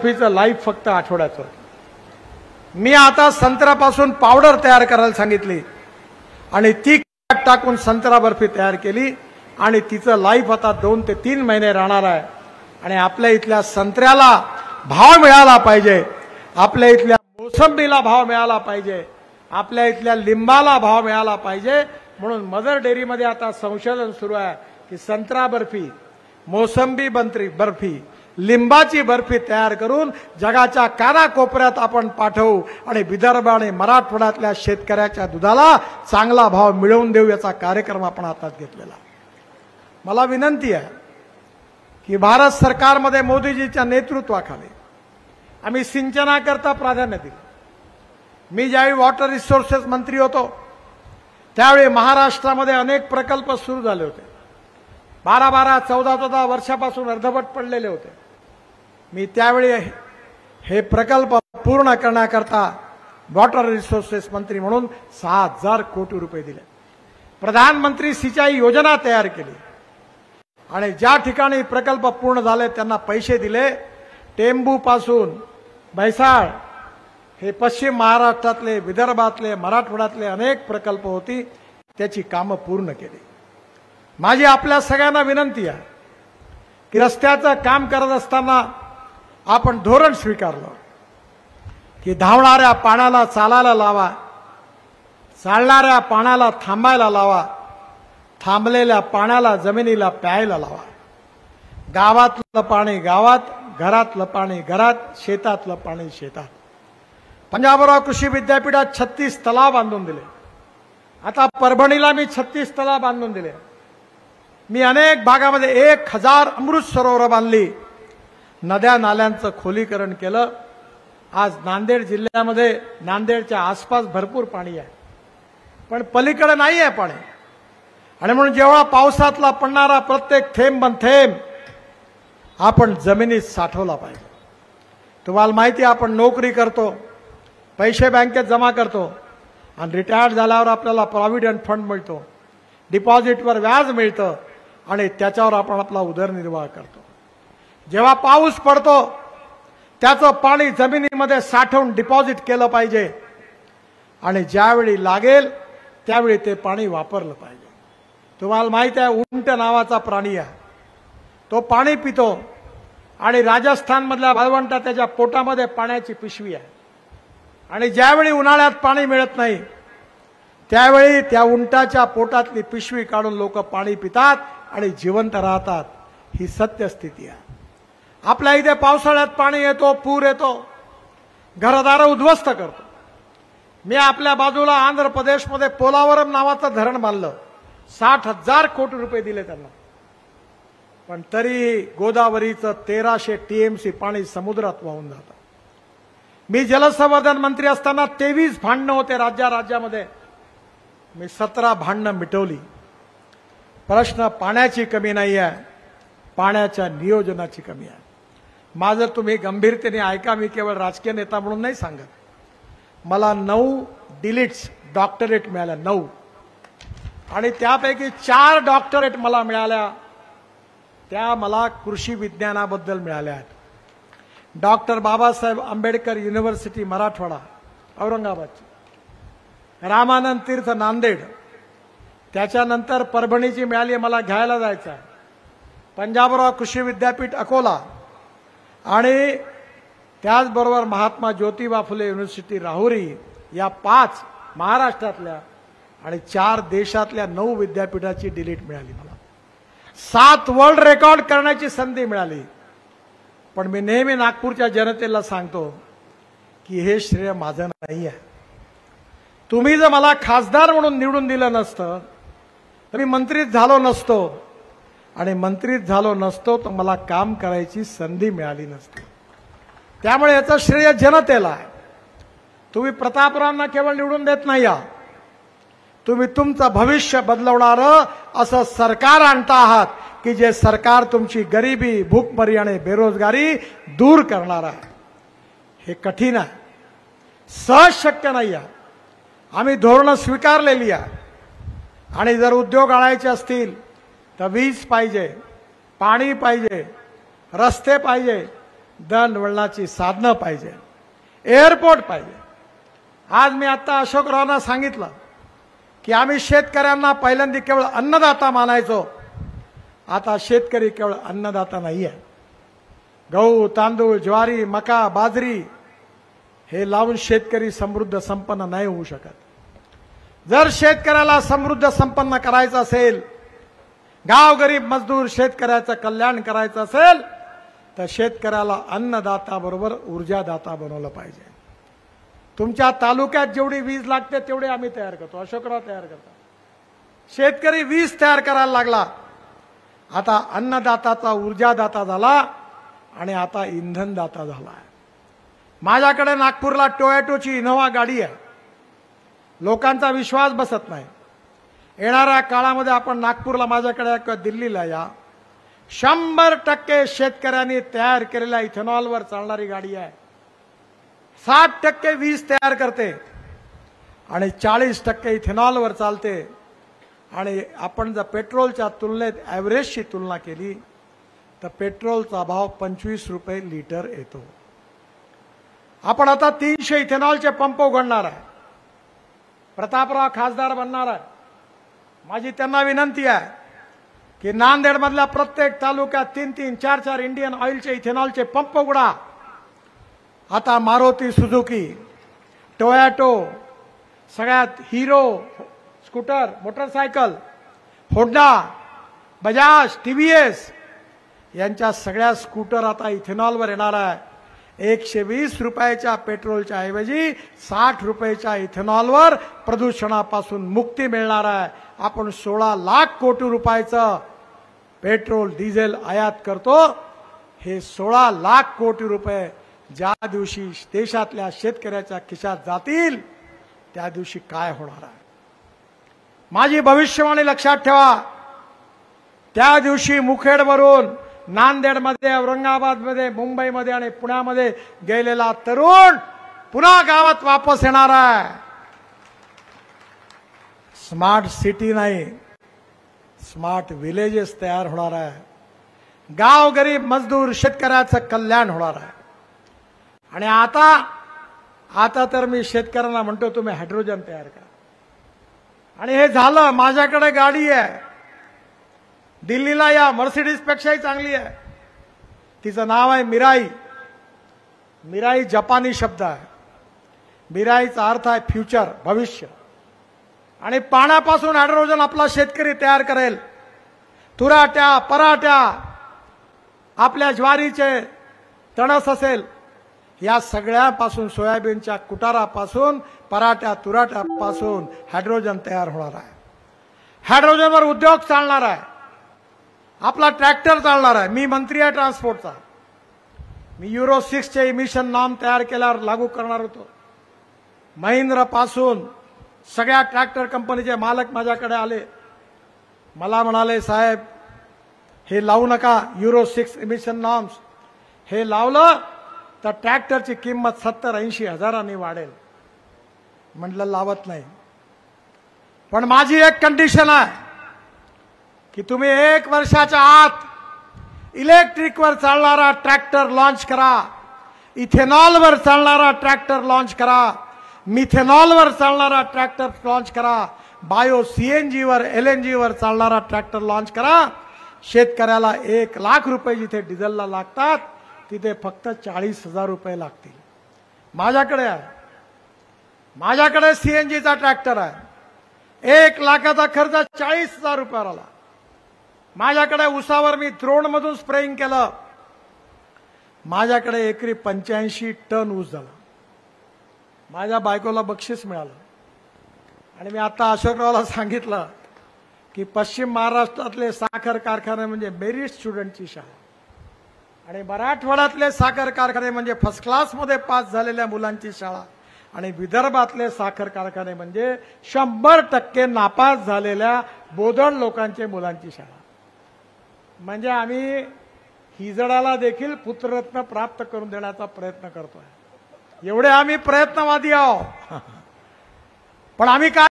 बर्फीचं life फक्त आठवड्याचं. मी आता संत्र्यापासून पावडर तयार करायला सांगितली आणि ती टाकून संत्रा बर्फी तयार केली आणि तिचं लाईफ आता 2 ते 3 महिने राहणार आहे. आणि आपल्या इथल्या संत्र्याला भाव मिळाला पाहिजे, आपल्या इथल्या मोसंबीला भाव मिळाला पाहिजे, आपल्या इथल्या लिंबाला भाव मिळाला पाहिजे. म्हणून मदर डेअरीमध्ये आता संशोधन सुरू आहे की संत्रा बर्फी, मोसंबी बर्फी, लिंबाची बर्फी तयार करून जगाच्या कानाकोपऱ्यात आपण पाठवू आणि विदर्भ आणि मराठवाड्यातल्या शेतकऱ्याच्या दुधाला चांगला भाव मिळवून देऊ, याचा कार्यक्रम आपण हातात घेतलेला. मला विनंती आहे की भारत सरकारमध्ये मोदीजीच्या नेतृत्वाखाली आम्ही सिंचनाकरता प्राधान्य दिले. मी ज्यावेळी वॉटर रिसोर्सेस मंत्री होतो त्यावेळी महाराष्ट्रामध्ये अनेक प्रकल्प सुरू झाले होते. 12-12, 14-14 वर्षापासून अर्धवट पडलेले होते. मी त्यावेळी हे प्रकल्प पूर्ण करण्याकरता वॉटर रिसोर्सेस मंत्री म्हणून 6,000 कोटी रुपये दिले. प्रधानमंत्री सिंचाई योजना तयार केली आणि ज्या ठिकाणी प्रकल्प पूर्ण झाले त्यांना पैसे दिले. टेंबूपासून म्हैसाळ हे पश्चिम महाराष्ट्रातले, विदर्भातले, मराठवाड्यातले अनेक प्रकल्प होती, त्याची कामं पूर्ण केली. माझी आपल्या सगळ्यांना विनंती आहे की रस्त्याचं काम करत असताना आपण धोरण स्वीकारलं की धावणाऱ्या पाण्याला चालायला लावा, चालणाऱ्या पाण्याला थांबायला लावा, थांबलेल्या पाण्याला जमिनीला प्यायला लावा. गावातलं पाणी गावात, घरातलं पाणी घरात, शेतातलं पाणी शेतात. पंजाबराव कृषी विद्यापीठात 36 तलाव बांधून दिले. आता परभणीला मी 36 तलाव बांधून दिले. मी अनेक भागामध्ये 1000 अमृत सरोवर बांधली, नद्या नाल्यांचं खोलीकरण केलं. आज नांदेड जिल्ह्यामध्ये नांदेडच्या आसपास भरपूर पाणी आहे, पण पलीकडे नाही आहे पाणी. आणि म्हणून जेव्हा पावसातला पडणारा प्रत्येक थेंब आपण जमिनीत साठवला पाहिजे. तुम्हाला माहिती आहे, आपण नोकरी करतो, पैसे बँकेत जमा करतो आणि रिटायर्ड झाल्यावर आपल्याला प्रॉव्हिडंट फंड मिळतो, डिपॉझिटवर व्याज मिळतं आणि त्याच्यावर आपण आपला उदरनिर्वाह करतो. जेव्हा पाऊस पडतो त्याचं पाणी जमिनीमध्ये साठवून डिपॉझिट केलं पाहिजे आणि ज्यावेळी लागेल त्यावेळी ते पाणी वापरलं पाहिजे. तुम्हाला माहिती आहे, उंट नावाचा प्राणी आहे, तो पाणी पितो आणि राजस्थानमधल्या वाळवंटात त्याच्या पोटामध्ये पाण्याची पिशवी आहे. आणि ज्यावेळी उन्हाळ्यात पाणी मिळत नाही त्यावेळी त्या उंटाच्या पोटातली पिशवी काढून लोक पाणी पितात आणि जिवंत राहतात. ही सत्यस्थिती आहे. आपल्या इथे पावसाळ्यात पाणी येतो, पूर येतो, घरदारं उद्ध्वस्त करतो. मी आपल्या बाजूला आंध्र प्रदेशमध्ये पोलावरम नावाचं धरण बांधलं, 60,000 कोटी रुपये दिले त्यांना. पण तरी गोदावरीचं 1300 TMC पाणी समुद्रात वाहून जातं. मी जलसंवर्धन मंत्री असताना 23 भांडणं होते राज्यामध्ये. मी 17 भांडणं मिटवली. प्रश्न पाण्याची कमी नाही आहे, पाण्याच्या नियोजनाची कमी आहे. माझं तुम्ही गंभीरतेने ऐका, मी केवळ राजकीय नेता म्हणून नाही सांगत. मला 9 डिलीट्स डॉक्टरेट मिळाल्या, 9, आणि त्यापैकी 4 डॉक्टरेट मला मिळाल्या. त्या मला कृषी विज्ञानाबद्दल मिळाल्या आहेत. डॉक्टर बाबासाहेब आंबेडकर युनिव्हर्सिटी मराठवाडा औरंगाबादची, रामानंद तीर्थ नांदेड, त्याच्यानंतर परभणीची मिळाली, मला घ्यायला जायचं आहे. पंजाबराव कृषी विद्यापीठ अकोला आणि त्याचबरोबर महात्मा ज्योतिबा फुले युनिव्हर्सिटी राहुरी, या 5 महाराष्ट्रातल्या आणि 4 देशातल्या 9 विद्यापीठाची डिलीट मिळाली. मला 7 वर्ल्ड रेकॉर्ड करण्याची संधी मिळाली. पण मी नेहमी नागपूरच्या जनतेला सांगतो की हे श्रेय माझं नाही आहे. तुम्ही जर मला खासदार म्हणून निवडून दिलं नसतं तर मी मंत्रीच झालो नसतो, आणि मंत्रीच झालो नसतो तर मला काम करायची संधी मिळाली नसती. त्यामुळे याचं श्रेय जनतेला आहे. तुम्ही प्रतापरावांना केवळ निवडून देत नाही आहात, तुम्ही तुमचं भविष्य बदलवणारं असं सरकार आणता आहात की जे सरकार तुमची गरिबी, भूकमरी आणि बेरोजगारी दूर करणार आहे. हे कठीण आहे, सहज शक्य नाही आहे. आम्ही धोरणं स्वीकारलेली आहे. आणि जर उद्योग आणायचे असतील तर वीज पाहिजे, पाणी पाहिजे, रस्ते पाहिजे, दळणवळणाची साधनं पाहिजे, एअरपोर्ट पाहिजे. आज मी आता अशोकरावांना सांगितलं की आम्ही शेतकऱ्यांना पहिल्यांदा केवळ अन्नदाता मानायचो, आता शेतकरी केवळ अन्नदाता नाही आहे. गहू, तांदूळ, ज्वारी, मका, बाजरी हे लावून शेतकरी समृद्ध संपन्न नाही होऊ शकत. जर शेतकऱ्याला समृद्ध संपन्न करायचं असेल, गाव गरीब मजदूर शेतकऱ्याचं कल्याण करायचं असेल, तर शेतकऱ्याला अन्नदाता बरोबर ऊर्जादाता बनवलं पाहिजे. तुमच्या तालुक्यात जेवढी वीज लागते तेवढे आम्ही तयार करतो, अशोकराव तयार करतात. शेतकरी वीज तयार करायला लागला, आता अन्नदाताचा ऊर्जादाता झाला आणि आता इंधनदाता झाला. माझ्याकडे नागपूरला टोयोटोची इनोव्हा गाडी आहे. लोकांचा विश्वास बसत नाही. येणाऱ्या काळामध्ये आपण नागपूरला माझ्याकडे किंवा दिल्लीला या, 100% शेतकऱ्यांनी तयार केलेल्या इथेनॉलवर चालणारी गाडी आहे. 60% वीज तयार करते आणि 40% इथेनॉलवर चालते. आणि आपण जर पेट्रोलच्या तुलनेत ॲव्हरेजची तुलना केली तर पेट्रोलचा भाव 25 रुपये लिटर येतो. आपण आता 300 इथेनॉलचे पंप उघडणार आहे. प्रतापराव खासदार बनणार आहे. माझी त्यांना विनंती आहे की नांदेडमधल्या प्रत्येक तालुक्यात 3-3, 4-4 इंडियन ऑइलचे इथेनॉलचे पंप उघडा. आता मारुती सुझुकी, टोयोटो, सगळ्यात hero scooter, motorcycle, Honda, Bajaj, TVS यांच्या सगळ्या स्कूटर आता इथेनॉलवर येणार आहे. 120 रुपयाच्या पेट्रोलच्या ऐवजी 60 रुपयाच्या इथेनॉलवर प्रदूषणापासून मुक्ती मिळणार आहे. आपण 16 लाख कोटी रुपयाचं पेट्रोल डिझेल आयात करतो. हे 16 लाख कोटी रुपये ज्या दिवशी देशातल्या शेतकऱ्याच्या खिशात जातील त्या दिवशी काय होणार आहे. माझी भविष्यवाणी लक्षात ठेवा. त्या दिवशी मुखेडवरून नांदेडमध्ये, औरंगाबादमध्ये, मुंबईमध्ये आणि पुण्यामध्ये गेलेला तरुण पुन्हा गावात वापस येणार आहे. स्मार्ट सिटी नाही, स्मार्ट विलेजेस तयार होणार आहे. गाव गरीब मजदूर शेतकऱ्याचं कल्याण होणार आहे. आणि आता तर मी शेतकऱ्यांना म्हणतो तुम्ही हायड्रोजन तयार करा. आणि हे झालं. माझ्याकडे गाडी आहे, दिल्लीला या, मर्सिडीज पेक्षाही चांगली आहे. तिचं नाव आहे मिराई. मिराई जपानी शब्द आहे. मिराईचा अर्थ आहे फ्युचर, भविष्य. आणि पाण्यापासून हायड्रोजन आपला शेतकरी तयार करेल. तुराट्या, पराठ्या, आपल्या ज्वारीचे तणस असेल, या सगळ्यापासून, सोयाबीनच्या कुटारापासून, पराठ्या तुराट्यापासून हायड्रोजन तयार होणार आहे. हायड्रोजनवर उद्योग चालणार आहे. आपला ट्रॅक्टर चालणार आहे. मी मंत्री आहे ट्रान्सपोर्टचा. मी युरो 6 चे इमिशन नॉर्म तयार केल्यावर लागू करणार होतो. महिंद्रा पासून सगळ्या ट्रॅक्टर कंपनीचे मालक माझ्याकडे आले. मला म्हणाले, साहेब हे लावू नका, युरो 6 इमिशन नॉर्म्स. हे लावलं तर ट्रॅक्टरची किंमत 70-80 हजारांनी वाढेल. म्हटलं लावत नाही. पण माझी एक कंडिशन आहे की तुम्ही 1 वर्षाच्या आत इलेक्ट्रिकवर चालणारा ट्रॅक्टर लॉन्च करा, इथेनॉलवर चालणारा ट्रॅक्टर लॉन्च करा, मिथेनॉलवर चालणारा ट्रॅक्टर लॉन्च करा, बायो सीएनजीवर, एलएनजीवर चालणारा ट्रॅक्टर लॉन्च करा. शेतकऱ्याला 1 लाख रुपये जिथे डिझेलला लागतात तिथे फक्त 40,000 रुपये लागतील. माझ्याकडे आहे. माझ्याकडे सीएनजीचा ट्रॅक्टर आहे. 1 लाखाचा खर्च 40,000 रुपयावर आला. माझ्याकडे उसावर मी द्रोणमधून स्प्रेइंग केलं. माझ्याकडे एकरी 85 टन ऊस झाला. माझ्या बायकोला बक्षीस मिळालं. आणि मी आता अशोकरावला सांगितलं की पश्चिम महाराष्ट्रातले साखर कारखाने म्हणजे मेरिट स्टुडंटची शाळा आणि मराठवाड्यातले साखर कारखाने म्हणजे फर्स्ट क्लासमध्ये पास झालेल्या मुलांची शाळा आणि विदर्भातले साखर कारखाने म्हणजे 100% नापास झालेल्या बोधड लोकांचे मुलांची शाळा. म्हणजे आम्ही हिजडाला देखील पुत्ररत्न प्राप्त करून देण्याचा प्रयत्न करतोय. एवढे आम्ही प्रयत्नवादी आहोत. पण आम्ही काय